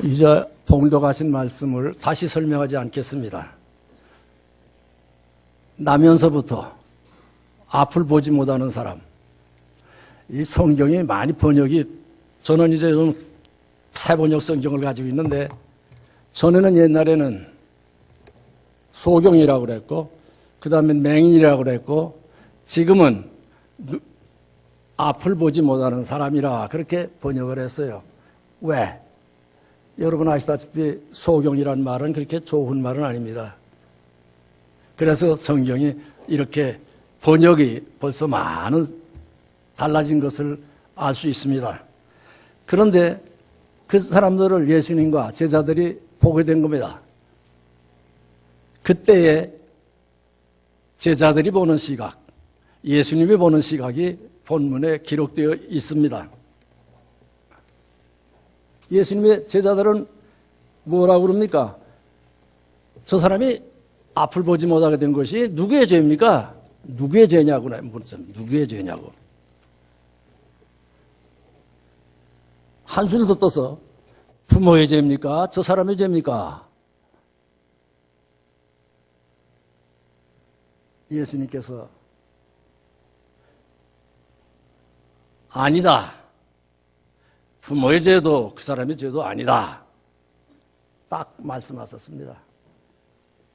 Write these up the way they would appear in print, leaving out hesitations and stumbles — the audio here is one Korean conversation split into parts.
이제 봉독하신 말씀을 다시 설명하지 않겠습니다. 나면서부터 앞을 보지 못하는 사람. 이 성경이 많이 번역이, 저는 이제 좀 새번역 성경을 가지고 있는데, 전에는 옛날에는 소경이라고 그랬고, 그 다음에 맹인이라고 그랬고, 지금은 앞을 보지 못하는 사람이라 그렇게 번역을 했어요. 왜? 여러분 아시다시피 소경이라는 말은 그렇게 좋은 말은 아닙니다. 그래서 성경이 이렇게 번역이 벌써 많은 달라진 것을 알 수 있습니다. 그런데 그 사람들을 예수님과 제자들이 보게 된 겁니다. 그때에 제자들이 보는 시각, 예수님이 보는 시각이 본문에 기록되어 있습니다. 예수님의 제자들은 뭐라고 그럽니까? 저 사람이 앞을 보지 못하게 된 것이 누구의 죄입니까? 누구의 죄냐고 묻습니다. 누구의 죄냐고. 한숨을 더 떠서 부모의 죄입니까? 저 사람의 죄입니까? 예수님께서 아니다. 부모의 죄도 그 사람의 죄도 아니다. 딱 말씀하셨습니다.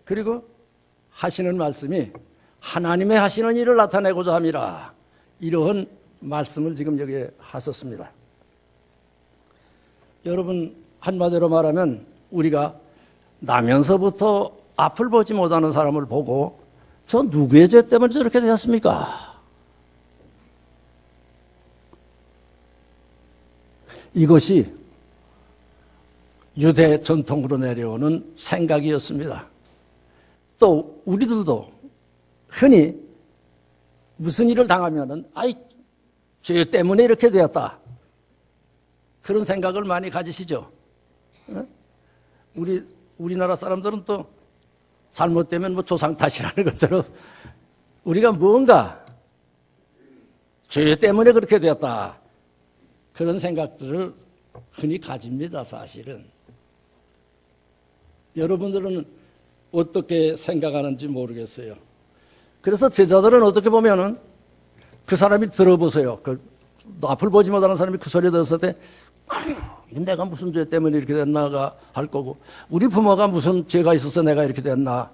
그리고 하시는 말씀이 하나님의 하시는 일을 나타내고자 함이라. 이러한 말씀을 지금 여기에 하셨습니다. 여러분, 한마디로 말하면 우리가 나면서부터 앞을 보지 못하는 사람을 보고 저 누구의 죄 때문에 저렇게 되었습니까? 이것이 유대 전통으로 내려오는 생각이었습니다. 또 우리들도 흔히 무슨 일을 당하면은 죄 때문에 이렇게 되었다. 그런 생각을 많이 가지시죠. 우리나라 사람들은 또 잘못되면 뭐 조상 탓이라는 것처럼 우리가 뭔가 죄 때문에 그렇게 되었다. 그런 생각들을 흔히 가집니다, 사실은. 여러분들은 어떻게 생각하는지 모르겠어요. 그래서 제자들은 어떻게 보면은 그 사람이 들어보세요. 앞을 보지 못하는 사람이 그 소리 들었을 때, 내가 무슨 죄 때문에 이렇게 됐나가 할 거고, 우리 부모가 무슨 죄가 있어서 내가 이렇게 됐나.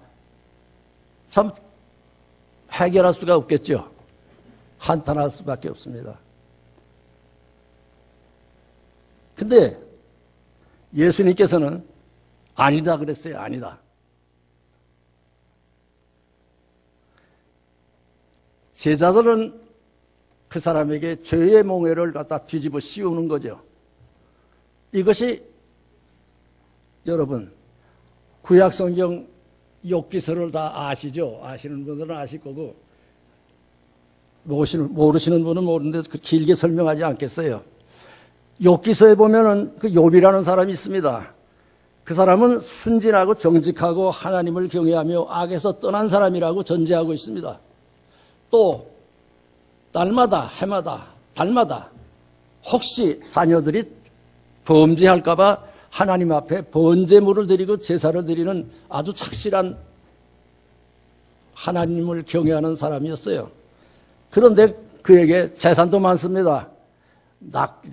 참 해결할 수가 없겠죠. 한탄할 수밖에 없습니다. 근데 예수님께서는 아니다 그랬어요. 아니다. 제자들은 그 사람에게 죄의 몽해를 갖다 뒤집어 씌우는 거죠. 이것이 여러분 구약성경 욥기서를 다 아시죠? 아시는 분들은 아실 거고 모르시는 분은 모르는데 길게 설명하지 않겠어요. 욥기서에 보면은 그 욥이라는 사람이 있습니다. 그 사람은 순진하고 정직하고 하나님을 경외하며 악에서 떠난 사람이라고 전제하고 있습니다. 또 날마다 해마다 달마다 혹시 자녀들이 범죄할까 봐 하나님 앞에 번제물을 드리고 제사를 드리는 아주 착실한 하나님을 경외하는 사람이었어요. 그런데 그에게 재산도 많습니다.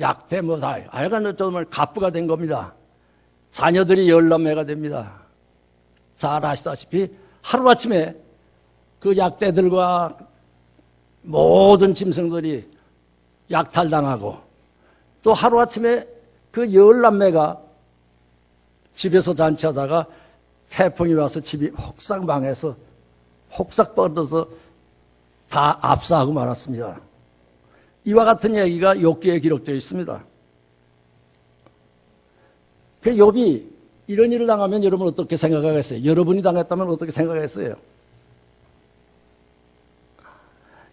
약태 하여간 정말 갑부가 된 겁니다. 자녀들이 10남매가 됩니다. 잘 아시다시피 하루아침에 그 약대들과 모든 짐승들이 약탈당하고 또 하루아침에 그 10남매가 집에서 잔치하다가 태풍이 와서 집이 혹삭 망해서 혹삭 뻗어서 다 압사하고 말았습니다. 이와 같은 얘기가 욥기에 기록되어 있습니다. 그 욥이 이런 일을 당하면 여러분 어떻게 생각하겠어요? 여러분이 당했다면 어떻게 생각하겠어요?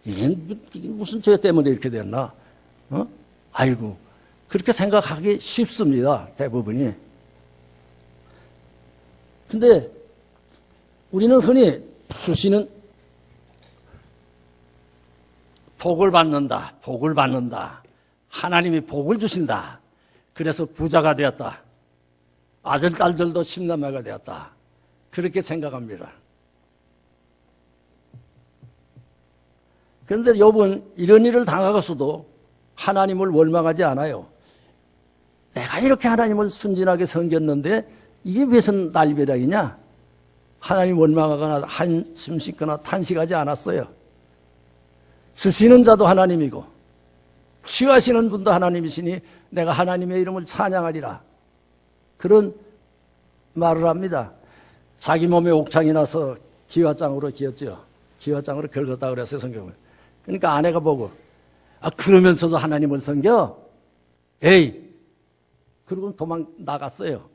이게 무슨 죄 때문에 이렇게 됐나? 아이고, 그렇게 생각하기 쉽습니다. 대부분이. 근데 우리는 흔히 주시는 복을 받는다. 복을 받는다. 하나님이 복을 주신다. 그래서 부자가 되었다. 아들, 딸들도 심남매가 되었다. 그렇게 생각합니다. 그런데 욥은 이런 일을 당하고서도 하나님을 원망하지 않아요. 내가 이렇게 하나님을 순진하게 섬겼는데 이게 왜서 날벼락이냐? 하나님 원망하거나 한숨 쉬거나 탄식하지 않았어요. 주시는 자도 하나님이고 취하시는 분도 하나님이시니 내가 하나님의 이름을 찬양하리라. 그런 말을 합니다. 자기 몸에 옥창이 나서 기와장으로 기었죠. 기와장으로 긁었다 그랬어요, 성경은. 그러니까 아내가 보고, 그러면서도 하나님을 섬겨? 에이! 그러고 도망 나갔어요.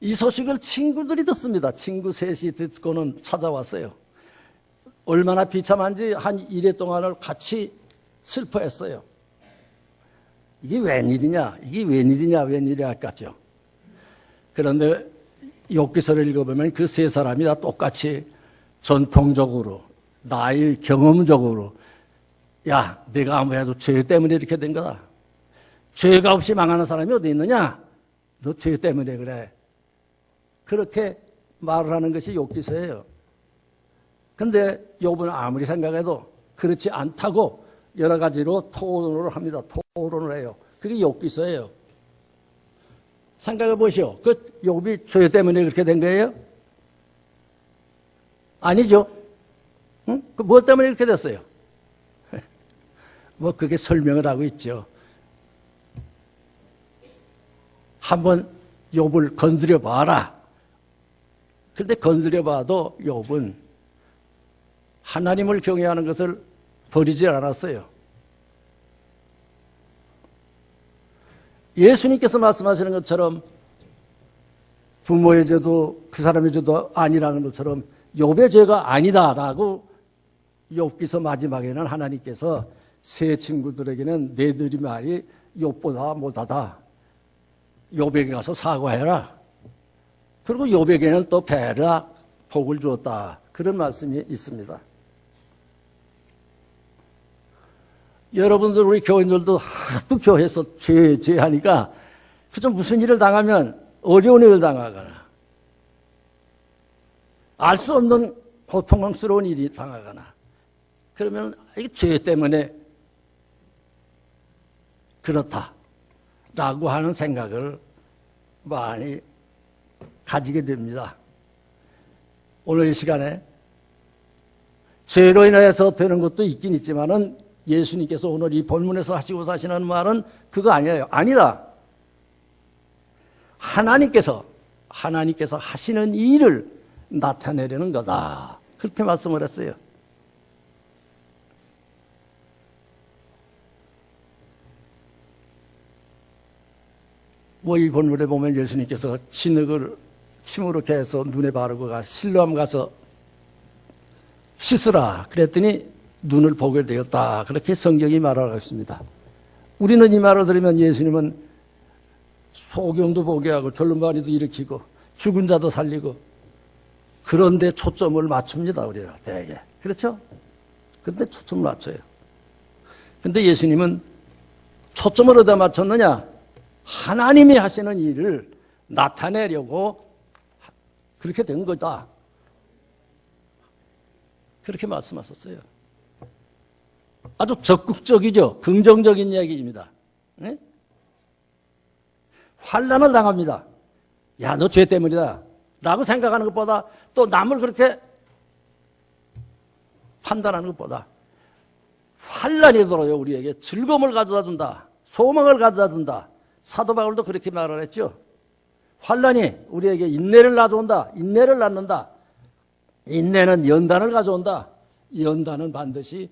이 소식을 친구들이 듣습니다. 친구 셋이 듣고는 찾아왔어요. 얼마나 비참한지 한 1회 동안을 같이 슬퍼했어요. 이게 웬일이냐? 이게 웬일이냐? 웬일이야 할까죠. 그런데 욥기서를 읽어보면 그 세 사람이 다 똑같이 전통적으로 나의 경험적으로 야, 내가 아무래도 죄 때문에 이렇게 된 거다. 죄가 없이 망하는 사람이 어디 있느냐? 너 죄 때문에 그래. 그렇게 말을 하는 것이 욥기서예요. 그런데 욥은 아무리 생각해도 그렇지 않다고 여러 가지로 토론을 합니다. 토론을 해요. 그게 욥기서예요. 생각해 보시오. 그 욥이 죄 때문에 그렇게 된 거예요? 아니죠. 응? 그 무엇 때문에 이렇게 됐어요? 뭐 그게 설명을 하고 있죠. 한번 욥을 건드려 봐라. 그런데 건드려 봐도 욥은 하나님을 경외하는 것을 버리지 않았어요. 예수님께서 말씀하시는 것처럼 부모의 죄도 그 사람의 죄도 아니라는 것처럼 욥의 죄가 아니다라고 욥기서 마지막에는 하나님께서 세 친구들에게는 너희들이 말이 욥보다 못하다. 욥에게 가서 사과해라. 그리고 욥에게는 또 배라 복을 주었다. 그런 말씀이 있습니다. 여러분들 우리 교인들도 하도 교회에서 죄 하니까 그저 무슨 일을 당하면 어려운 일을 당하거나 알 수 없는 고통스러운 일이 당하거나 그러면 이게 죄 때문에 그렇다라고 하는 생각을 많이 가지게 됩니다. 오늘 이 시간에 죄로 인해서 되는 것도 있긴 있지만은 예수님께서 오늘 이 본문에서 하시고 사시는 말은 그거 아니에요. 아니다. 하나님께서 하시는 일을 나타내려는 거다. 그렇게 말씀을 했어요. 뭐 이 본문에 보면 예수님께서 진흙을 침으로 개서 눈에 바르고 가 실로암 가서 씻으라 그랬더니 눈을 보게 되었다. 그렇게 성경이 말하고 있습니다. 우리는 이 말을 들으면 예수님은 소경도 보게 하고 졸음바리도 일으키고 죽은 자도 살리고 그런데 초점을 맞춥니다. 우리가 대개. 그렇죠? 그런데 초점을 맞춰요. 그런데 예수님은 초점을 어디다 맞췄느냐? 하나님이 하시는 일을 나타내려고 그렇게 된 거다. 그렇게 말씀하셨어요. 아주 적극적이죠. 긍정적인 이야기입니다. 네? 환난을 당합니다. 야, 너 죄 때문이다. 라고 생각하는 것보다 또 남을 그렇게 판단하는 것보다 환난이 들어요. 우리에게 즐거움을 가져다 준다. 소망을 가져다 준다. 사도 바울도 그렇게 말을 했죠. 환난이 우리에게 인내를 가져온다. 인내를 낳는다. 인내는 연단을 가져온다. 연단은 반드시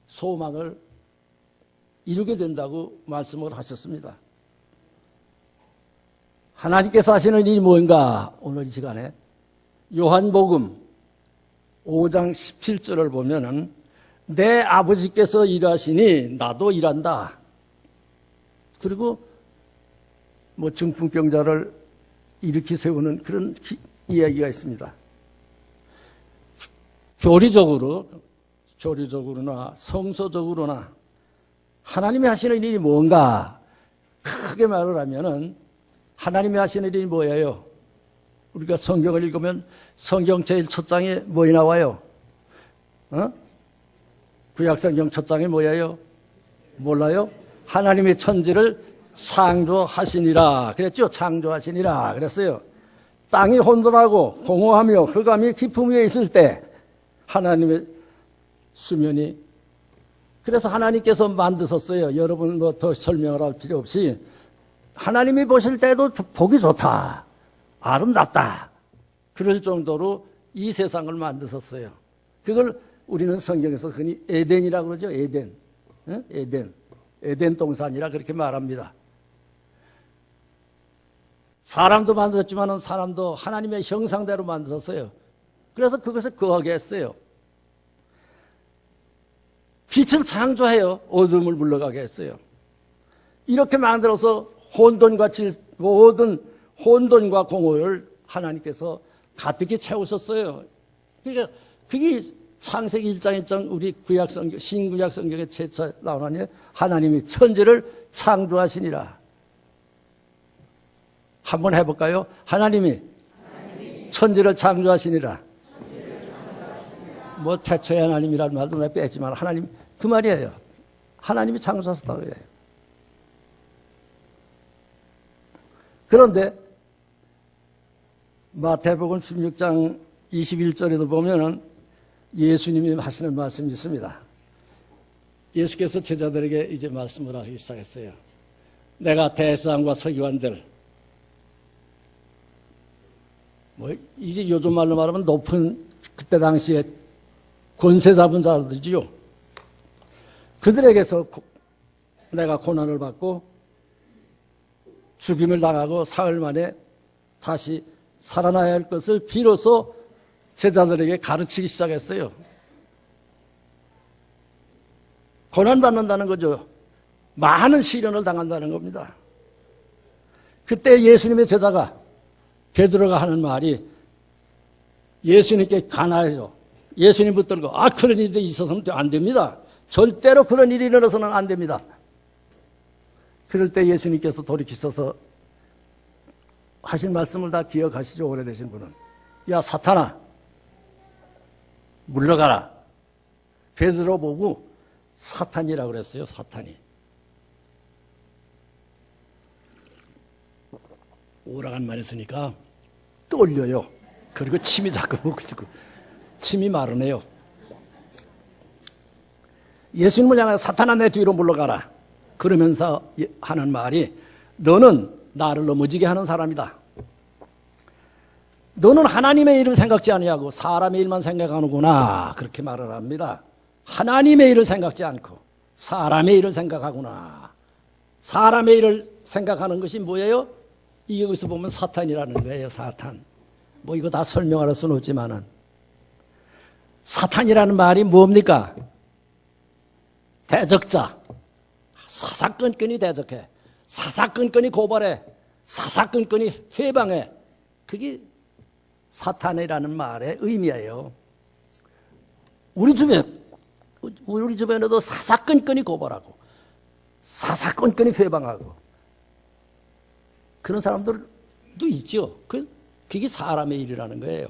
소망을 이루게 된다고 말씀을 하셨습니다. 하나님께서 하시는 일이 뭔가 오늘 이 시간에 요한복음 5장 17절을 보면은 내 아버지께서 일하시니 나도 일한다. 그리고 뭐 중풍병자를 일으키 세우는 그런 이야기가 있습니다. 교리적으로나 하나님이 하시는 일이 뭐예요? 우리가 성경을 읽으면 성경 제일 첫 장에 뭐이 나와요? 구약성경 첫 장에 뭐예요? 몰라요? 하나님의 천지를 창조하시니라 그랬죠? 창조하시니라 그랬어요. 땅이 혼돈하고 공허하며 흑암이 깊음 위에 있을 때 하나님의 수면이, 그래서 하나님께서 만드셨어요. 여러분 뭐 더 설명을 할 필요 없이 하나님이 보실 때도 보기 좋다, 아름답다, 그럴 정도로 이 세상을 만드셨어요. 그걸 우리는 성경에서 흔히 에덴이라고 그러죠. 에덴. 에덴 동산이라 그렇게 말합니다. 사람도 만들었지만 사람도 하나님의 형상대로 만드셨어요. 그래서 그것을 거하게 했어요. 빛을 창조해요. 어둠을 물러가게 했어요. 이렇게 만들어서 모든 혼돈과 공허를 하나님께서 가득히 채우셨어요. 그러니까 그게 창세기 1장 1장 우리 구약성경, 신구약성경에 최초 나오는 하나님이 천지를 창조하시니라. 한번 해볼까요? 하나님이 천지를 창조하시니라. 뭐 태초의 하나님이라는 말도 내가 뺐지만 하나님 그 말이에요. 하나님이 창조하셨다는 거예요. 그런데 마태복음 16장 21절에도 보면은 예수님이 하시는 말씀이 있습니다. 예수께서 제자들에게 이제 말씀을 하시기 시작했어요. 내가 대제사장과 서기관들, 뭐 이제 요즘 말로 말하면 높은 그때 당시에 권세 잡은 자들이죠. 그들에게서 내가 고난을 받고 죽임을 당하고 사흘 만에 다시 살아나야 할 것을 비로소 제자들에게 가르치기 시작했어요. 고난받는다는 거죠. 많은 시련을 당한다는 겁니다. 그때 예수님의 제자가 베드로가 하는 말이 예수님께 간하죠. 예수님 붙들고 그런 일이 있어서는 안 됩니다. 절대로 그런 일이 일어나서는 안 됩니다. 그럴 때 예수님께서 돌이키셔서 하신 말씀을 다 기억하시죠. 오래되신 분은. 야 사탄아 물러가라. 베드로 보고 사탄이라고 그랬어요. 사탄이. 오라간 말 했으니까 떨려요. 그리고 침이 자꾸 먹고 침이 마르네요. 예수님을 향해 사탄아 내 뒤로 물러가라. 그러면서 하는 말이 너는 나를 넘어지게 하는 사람이다. 너는 하나님의 일을 생각지 아니하고 사람의 일만 생각하는구나. 그렇게 말을 합니다. 하나님의 일을 생각지 않고 사람의 일을 생각하구나. 사람의 일을 생각하는 것이 뭐예요? 이게 여기서 보면 사탄이라는 거예요. 사탄. 뭐 이거 다 설명할 수는 없지만은 사탄이라는 말이 뭡니까? 대적자. 사사건건이 대적해. 사사건건이 고발해. 사사건건이 회방해. 그게 사탄이라는 말의 의미예요. 우리 주변에도 사사건건이 고발하고 사사건건이 회방하고 그런 사람들도 있죠. 그게 사람의 일이라는 거예요.